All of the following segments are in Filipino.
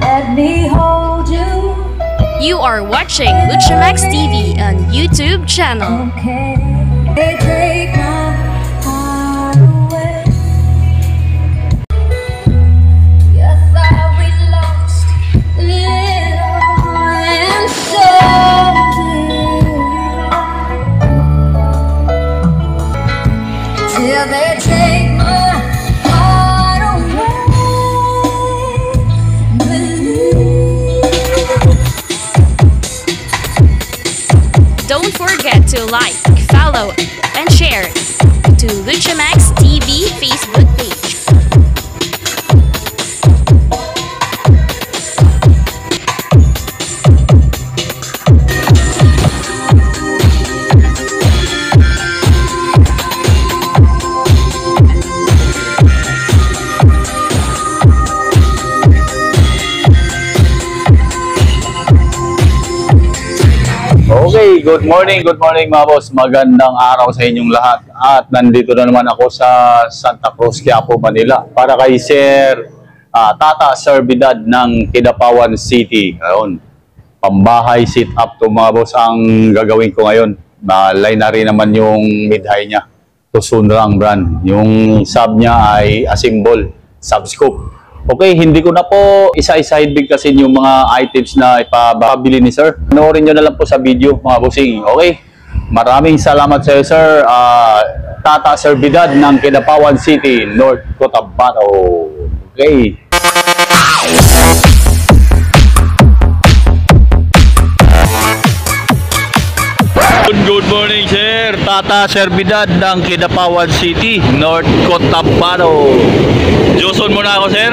Let me hold you. You are watching Luchamax TV on YouTube channel. Okay. They take my heart away. You thought we lost little and so did I. Till they take my heart away. Don't forget to like, follow, and share to Luchamax TV Facebook page. Okay, good morning mga boss. Magandang araw sa inyong lahat. At nandito na naman ako sa Santa Cruz, Quiapo, Manila para kay Sir Tata Servidad ng Kidapawan City. Ayun, pambahay sit-up to mga boss ang gagawin ko ngayon. Line na rin naman yung mid-high niya. Tusunra ang brand. Yung sub niya ay Asimbol, Subscope. Okay, hindi ko na po isa-isa big kasi yung mga items na ipabili ni Sir. Panoorin nyo na lang po sa video mga bossing. Okay, maraming salamat sa iyo Sir. Tata Servidad ng Kidapawan City, North Cotabato. Okay. Good morning Sir. Tata Servidad ng Kidapawan City, North Cotabato. Joson muna ako Sir.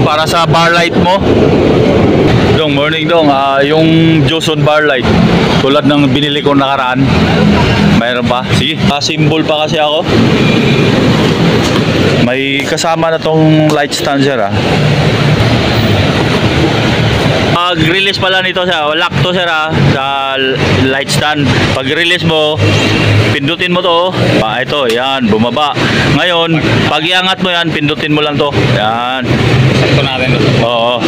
Para sa bar light mo. Dong, morning dong. Yung Joson bar light tulad ng binili ko nakaraan. Mayroon pa? Sige. Symbol pa kasi ako. May kasama na tong light stand Sir Pag-release pala nito siya, lock to Sir sa light stand. Pag-release mo, pindutin mo to. Ito, yan, bumaba. Ngayon, pag iangat mo yan, pindutin mo lang to. Yan. Sakto natin to. Oo.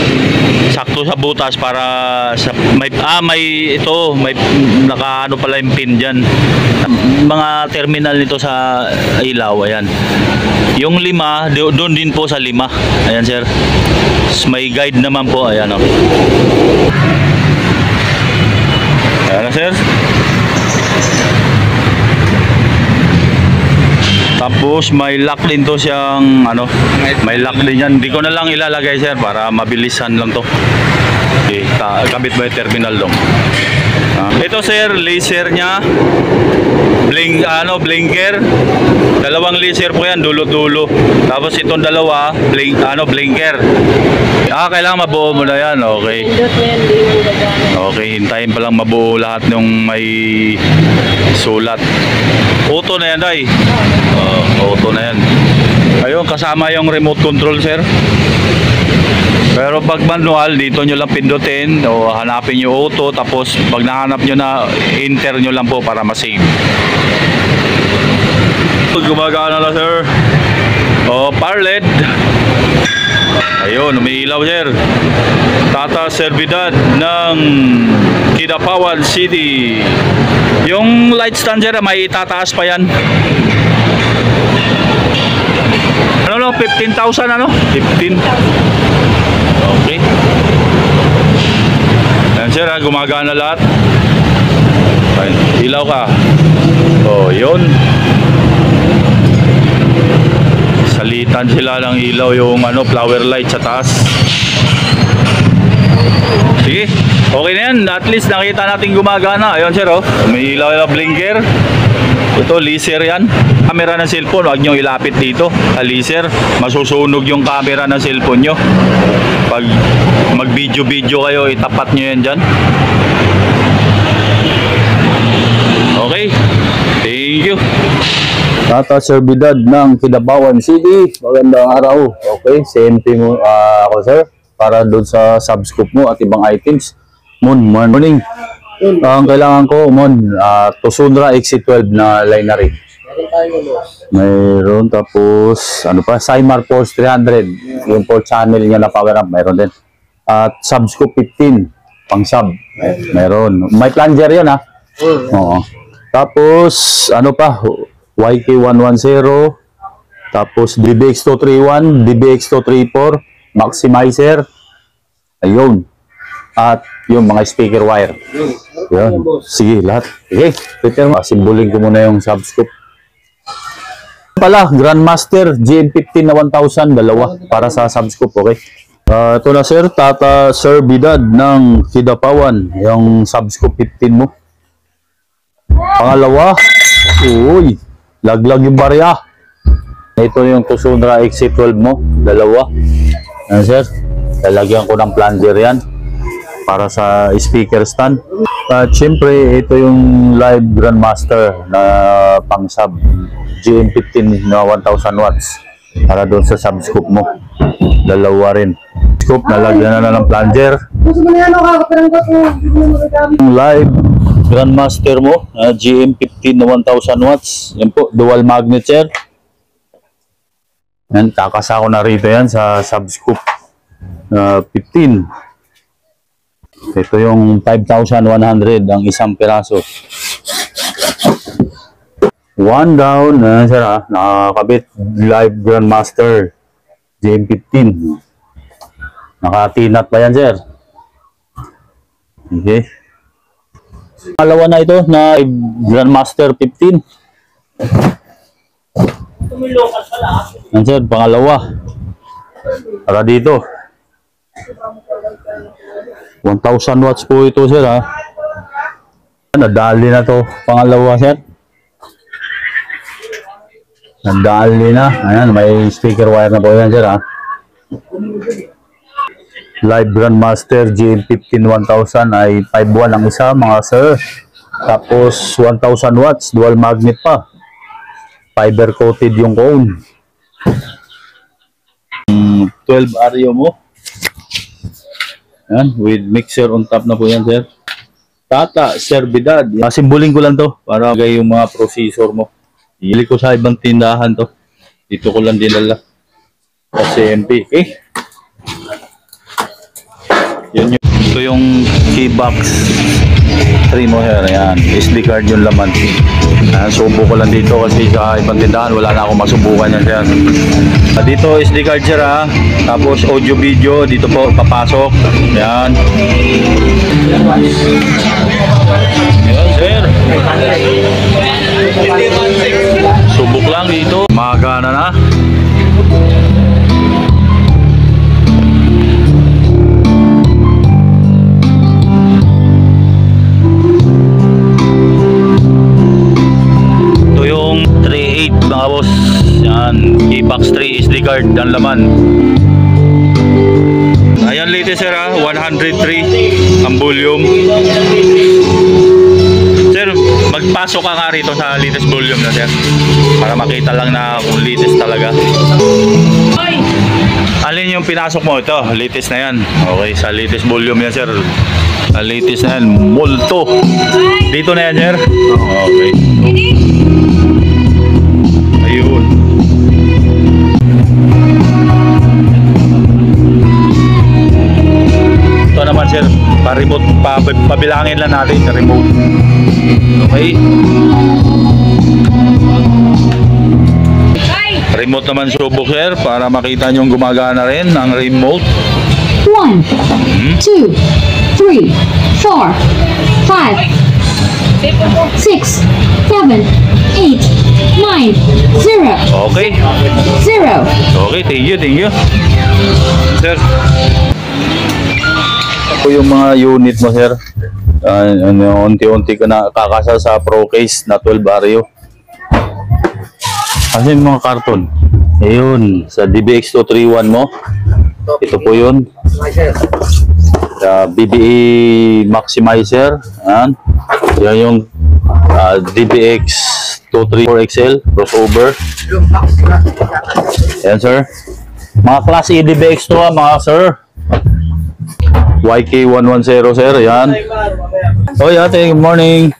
Sakto sa butas para sa may nakaano pala yung pin diyan. Mga terminal nito sa ilaw, ayan. Yung 5, doon din po sa 5. Ayan Sir. May guide naman po, ayan o. Ayan Sir. Tapos may lock din to siyang may lock din yan. Hindi ko na lang ilalagay Sir para mabilisan lang to. Okay, kabit mo yung terminal dong. Ito Sir, laser nya. Blinker. Dalawang laser po yan, dulo-dulo. Tapos itong dalawa, blinker. Kailangan mabuo mo na yan. Okay. Okay, hintayin pa lang mabuo lahat ng may sulat. Auto na yan, Day. Auto na yan. Ayun, kasama yung remote control Sir. Pero pag manual, dito nyo lang pindutin o hanapin yung auto, tapos pag nahanap nyo na, enter nyo lang po para ma-save. Gumagana na Sir. Power LED. Ayun, umiilaw Sir. Tata Servidad ng Kidapawan City. Yung light stand Sir, may itataas pa yan. 15,000 15. Okay. Yan Sir gumagana lahat. Ayun, ilaw ka. Yun. Salitan sila ng ilaw yung flower light sa taas. Sige, okay na yan. At least nakita natin gumagana. Ayun Sir may ilaw na blinker. Ito laser yan. Camera ng cellphone, huwag nyo ilapit dito sa laser. Masusunog yung camera ng cellphone nyo. Pag mag video kayo, itapat nyo yan dyan. Okay, thank you. Tata Servidad ng Kidapawan City. Magandang araw. Okay, same thing ako Sir. Para doon sa subscope mo at ibang items. Morning. Ang kailangan ko, Tusunra XC12 na line na rin. Mayroon, tapos, ano pa, Cymar Force 300. Yung 4 channel niya na power amp, mayroon din. At Subscope 15, pang sub. Mayroon. May plunger yun, ha? Oo. Tapos, ano pa, YK110, tapos DBX231, DBX234, Maximizer, ayun. At yung mga speaker wire. Yun. Sige, lahat. Sige, prepare mo. Simbolin ko muna yung Subscope. Pala, Grandmaster GM15 na 1,000, dalawa para sa Subscope, okay? Ito na sir, Tata Sir Bidad ng Kidapawan, yung Subscope 15 mo. Pangalawa, uy, laglag yung barya. Ito yung Tusundra XC12 mo, dalawa. Ano sir, lalagyan ko ng plunger yan para sa speaker stand. At syempre, ito yung live Grandmaster na pang sub GM15 na 1,000 watts para doon sa Subscope mo. Dalawa rin. Scope, nalagyan na ng plunger. Yung live Grandmaster mo, GM15 na 1,000 watts. Yan po, dual magnet sir. Yan, kakasa ko na rito yan sa Subscope 15. Ito yung 5,100 ang isang piraso. One down, sir ha, nakakabit live Grandmaster GM15. Nakatinat pa yan sir. Okay. Pangalawa na ito na Grandmaster 15. Yan sir, pangalawa. Para dito. 1,000 watts po ito sir ha. Nadali na to pangalawa sir. Nadali na. Ayan, may speaker wire na po yan sir ha. Live Grandmaster GM15 1000 ay 5.1 ang isa mga sir. Tapos 1,000 watts, dual magnet pa. Fiber coated yung cone. 12 Ario mo. Yan, with mixer on top na po yan sir. Tata Sir Bidad. Simbolin ko lang to para gay yung mga processor mo. Hili ko sa ibang tindahan to. Dito ko lang dinala. Sa CMP. Okay? Yun yung, ito yung keybox 3 mo here. Ayan. SD card yung laman. Ayan, subo ko lang dito kasi sa ibang tindahan wala na akong masubukan yan sir. Dito SD card sir ha. Tapos audio video dito po papasok. Ayan. Ayan sir. Subok lang dito. Magana na. Ito yung 3.8 mga boss. Yan. Keybox 3 SD card ang laman. Ayan latest sir ha. 103 ang volume. Sir, magpasok ka nga rito sa latest volume na sir para makita lang na kung latest talaga. Alin yung pinasok mo? Ito, latest na yan. Okay, sa latest volume yan sir. Latest na yan, multo. Dito na yan sir. Okay. Ayun. Ito naman sir, pa-remote, pabilangin lang natin sa remote. Okay. Remote naman subok sir para makita nyo gumagana rin ang remote. 1, 2, 3, 4, 5, 6, 7, 8, 9, 0. Okay. 0. Okay, thank you. Sir. Ito yung mga unit mo sir. Unti-unti ka na kakasa sa Pro Case na 12 Ario. Kasi yung mga karton. Ayun, sa DBX231 mo. Ito po yun. Sa BBE Maximizer. Ayan. Yan yung DBX234XL crossover. Ayan sir. Mga Class E DBX to mga sir. YK110 sir. Ayan. Oh ate, good morning.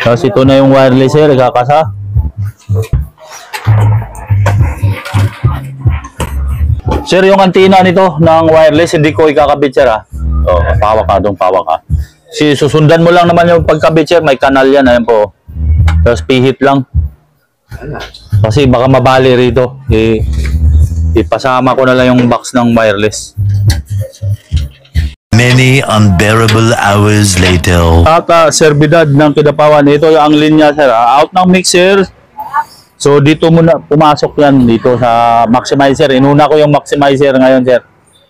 Tapos ito na yung wireless sir. Kakasa. Sir, yung antina nito ng wireless, hindi ko ikakabit, sir, ha? Oh, pawak ka, pawak ka. Susundan mo lang naman yung pagkabit, sir. May kanal yan, ayan po. Tapos pihit lang. Kasi baka mabali rito. Ipasama ko na lang yung box ng wireless. Many unbearable hours later. Tata, servidad ng Kidapawan. Ito ang linya, sir, ha? Out ng mixer. So dito muna pumasok yan dito sa maximizer. Inuna ko yung maximizer ngayon, sir.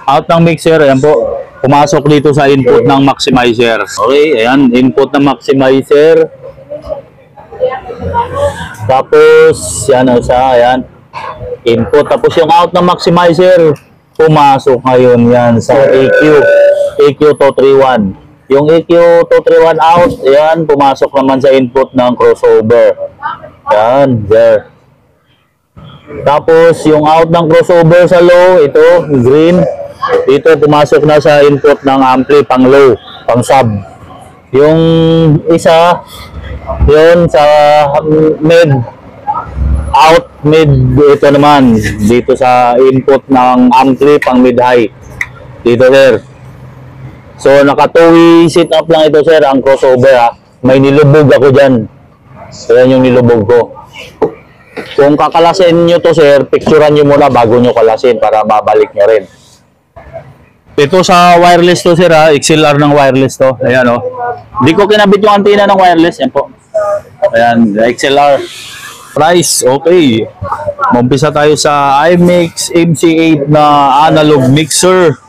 Out ng mixer, ayan po. Pumasok dito sa input ng maximizer. Okay, ayan, input ng maximizer. Tapos yan o siya, ayan. Input, tapos yung out ng maximizer, pumasok ngayon yan sa EQ231. Yung EQ231 out, ayan, pumasok naman sa input ng crossover. Yan, there. Tapos, yung out ng crossover sa low, ito, green. Ito, pumasok na sa input ng ampli, pang low, pang sub. Yung isa, yun, sa mid, out, mid, ito naman, dito sa input ng ampli, pang mid-high. Dito, there. So, naka-2-way sit up lang ito, sir, ang crossover, ha. May nilubog ako dyan. Ayan yung nilubog ko. Kung kakalasin nyo to, sir, picturean nyo muna bago nyo kalasin para mabalik nyo rin. Ito sa wireless to, sir, ha? XLR ng wireless to. Ayan, oh. Hindi ko kinabit yung antenna ng wireless. Ayan po. Ayan, XLR. Price, okay. Mampisa tayo sa iMix MC8 na analog mixer.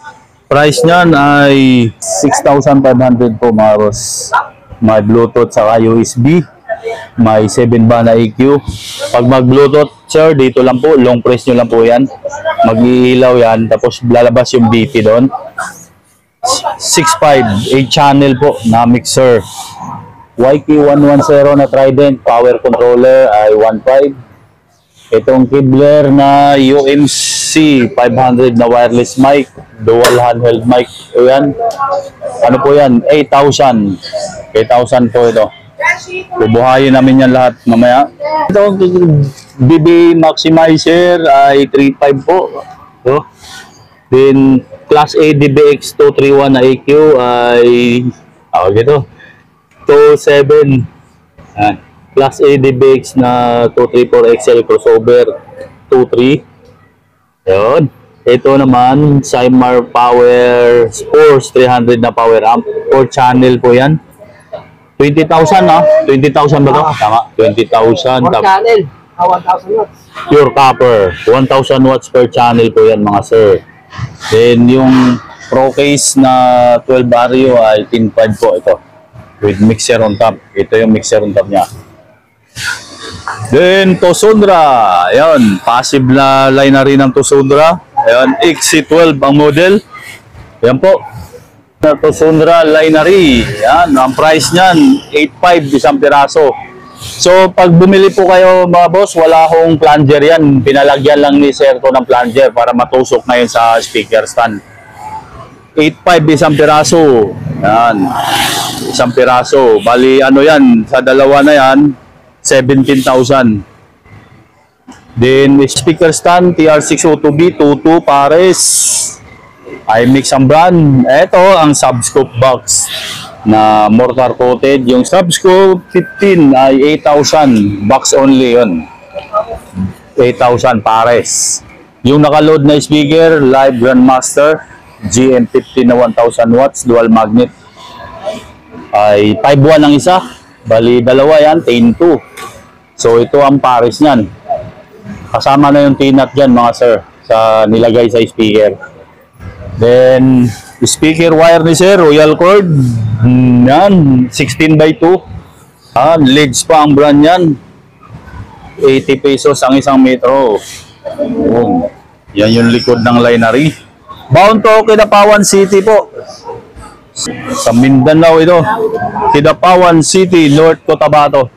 Price nyan ay 6,500 po, mga boss. May Bluetooth sa USB. May 7 ba na EQ. Pag mag-Bluetooth, sir, dito lang po. Long press nyo lang po yan. Mag-iilaw yan. Tapos lalabas yung BP doon. 6.5. 8 channel po na mixer. YK110 na Trident. Power controller ay 1.5. Itong Kibler na UMC 500 na wireless mic. Dual handheld mic. Ayan. Ano po yan? 8,000. 8,000 po ito. Bubuhayin namin yan lahat mamaya. Ito, BB Maximizer ay 3.5 po. So, then, Class A DBX 231 na EQ ay dito 2.7. Class A DBX na 234 XL crossover 2.3. Yun. Ito naman, Cymar Power Force 300 na power amp. 4 channel po yan. 20,000, no? 20,000 ba ito? Tama, 20,000. 4 channel, 1,000 watts. Pure copper. 1,000 watts per channel po yan, mga sir. Then, yung Pro Case na 12 Vario ay 10.5 po ito. With mixer on top. Ito yung mixer on top niya. Then, Tosundra. Ayan, passive na line na rin ng Tosundra. Ayan, XC12 ang model. Ayan po. Tosundra Lineary. Yan, ang price niyan 8.5 isang piraso. So pag bumili po kayo, mga boss, wala akong plunger yan. Pinalagyan lang ni Sir to ng plunger para matusok ngayon sa speaker stand. 8.5 isang piraso. Yan. Isang piraso. Bali ano yan, sa dalawa na yan 17,000. Then speaker stand TR602B 22 pares. iMix ang brand. Ito ang subscope box na mortar coated. Yung subscope 15 ay 8,000. Box only yun. 8,000 pares. Yung nakaload na speaker, Live Grandmaster GM50 na 1,000 watts, dual magnet. Ay 5.1 ang isa. Bali dalawa yan, 10.2. So ito ang pares niyan. Kasama na yung T-nut dyan, mga sir, sa nilagay sa speaker. Then, speaker wire ni Sir, Royal Cord. Yan, 16x2. Leads pa ang brand yan. 80 pesos ang isang metro. Yan yung likod ng Lineary. Bound to Kidapawan City po. Sa Mindanao ito. Kidapawan City, North Cotabato.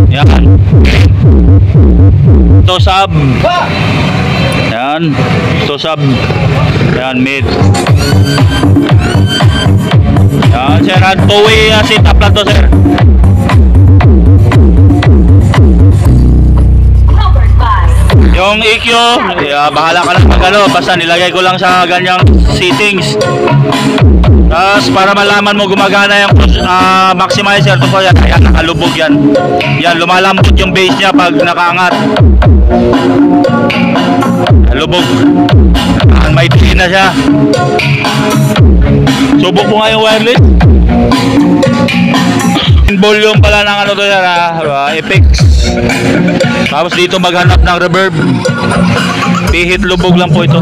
Yan. To sub. Yan. To sub. Yan, mid. Yan, sir. At two-way setup lang to, sir. Yung EQ, bahala ka lang mag-ano, basta nilagay ko lang sa ganyang settings. Tapos para malaman mo gumagana yung maximizer, to po yan, ayan, nakalubog yan. Yan, lumalambot yung bass niya pag nakaangat. Lubog. May tiin na siya. Subok mo nga yung wireless. Volume pala ng ano to yan, effects. Tapos dito maghanap ng reverb. Pihit lubog lang po ito.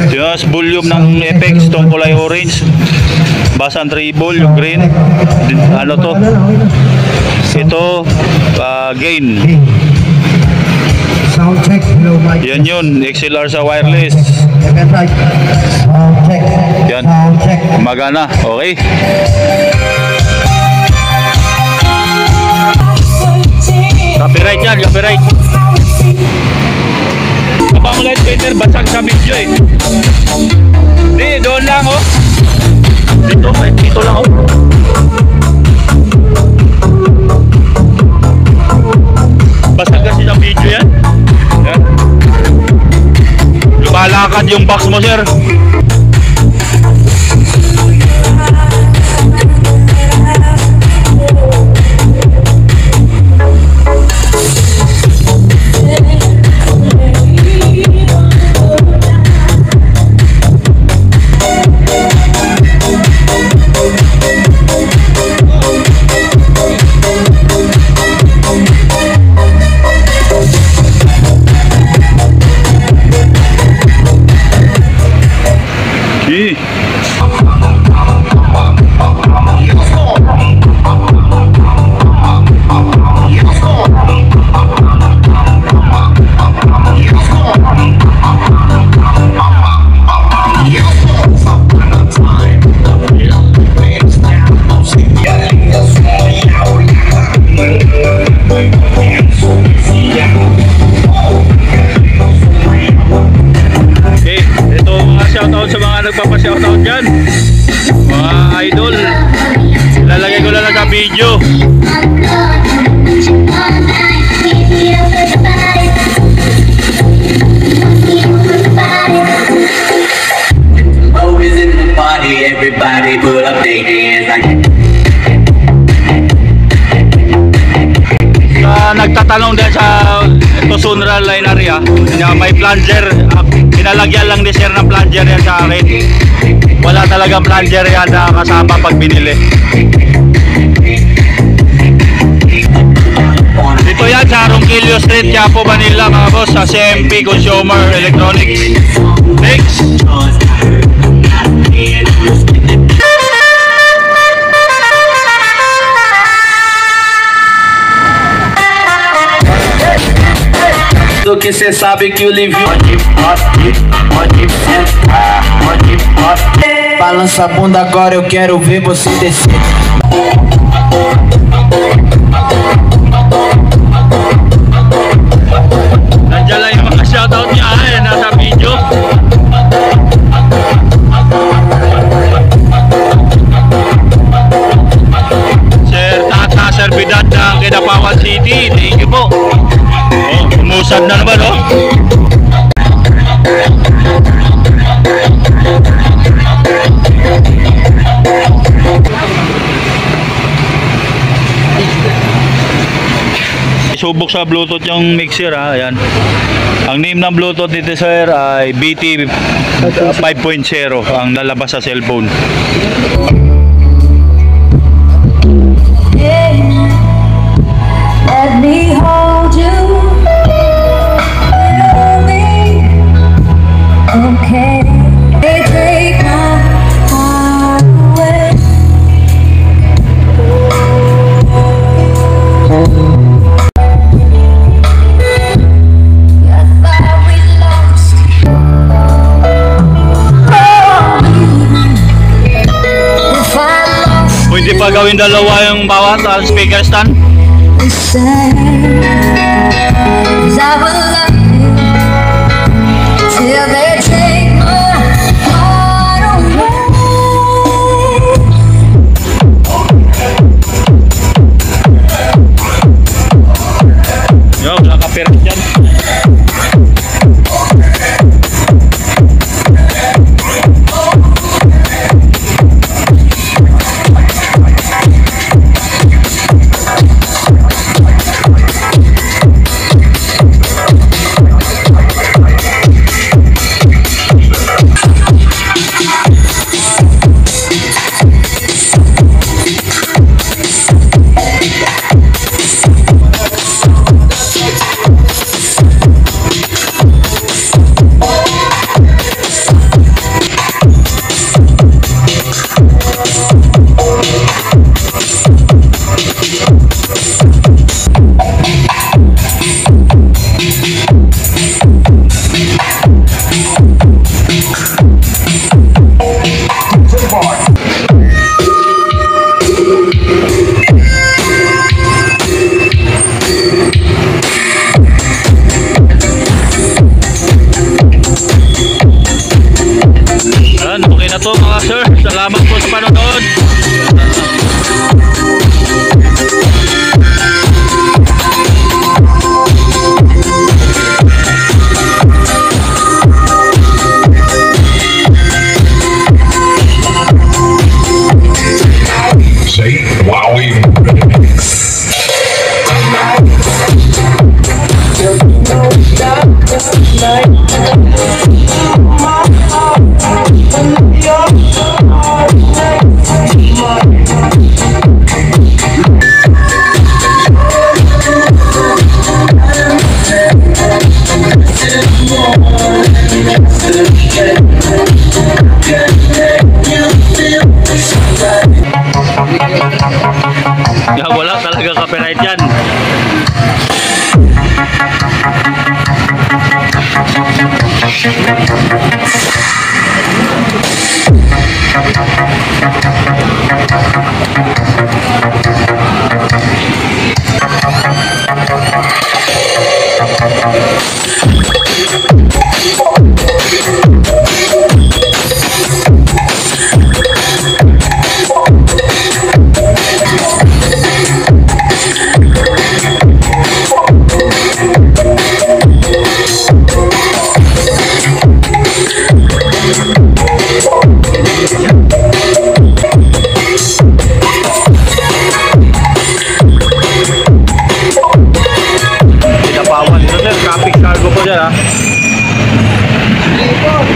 Just volume ng effects, itong kulay orange. Basan treble, yung green. Ano to? Ito, gain. Sound check, hello mic. Yan yun, XLR sa wireless. Second mic. Sound check. Yan. Sound check. Magana, okay. Copyright yan, copyright. Kapag light Peter, basag sa video eh. Di, doon lang oh. Dito lang oh. Basag kasi sa video yan. Yan. Lumalakad yung box mo, sir. Shoutout sa mga nagpapa-shoutout dyan, mga idol. Lalagay ko lang sa video. Always in the party, everybody put up their hands. Nagtatanong din sa Tusunral line area na may plunger. Pinalagyan lang ni sir ng plunger yan sa akin. Wala talagang plunger yan na kasama pag binili. Dito yan sa Ronquillo Street, Quiapo, Manila mga boss, sa CMP Consumer Electronics. Next. Que cê sabe que o livro balança a bunda agora, eu quero ver você descer. Nandiyan lang yung mga shoutout niya nasa video. Sir Tata, Sir Bidad ng Kinapawan City, thank you po. Umusad na naman oh. Subok sa Bluetooth yung mixer ha, ayan. Ang name ng Bluetooth dito sir ay BT 5.0 ang lalabas sa cellphone. Let me hold you. Okay, they take my heart away. I thought we lost. Oh, this Pwede pa gawin dalawa yung bawat speaker stand. the same. 'Cause I will love you till they take my heart away. Yo, wala ka pera dyan. Okay na to mga sir. Salamat po sa panonood. Say, wow, even. Ya, wala talaga copyright yan.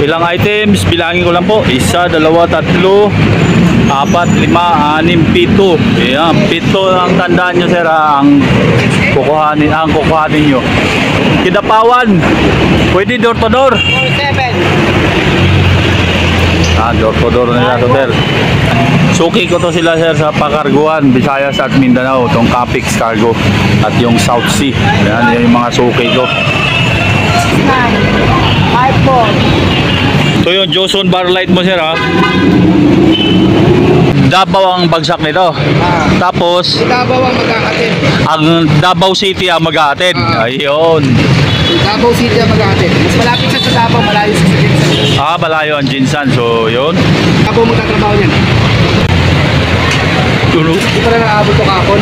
Ilang items, bilangin ko lang po. 1, 2, 3, 4, 5, 6, 7. Ayan, 7 ang tandaan nyo sir, ang kukuhanin nyo. Kidapawan, pwede door to door. 47. Door to door nila to sir. Suki ko to sila sir sa Pakarguan, Visayas at Mindanao, tong Capix Cargo at yung South Sea. Ayan, yung mga suki ko. So yung Joson bar light mo sir ha. Davao ang bagsak nito. Tapos Davao ang mag-aatid. ang Davao City ang mag-aatid. Ayun. Davao City ang mag-aatid. Mas malapit siya sa Davao, malayo sa Jinsan. Malayo ang Jinsan. So yun. Davao magtatrabaho niyan. Tulo. Hindi pa na nakaabot ko kahapon.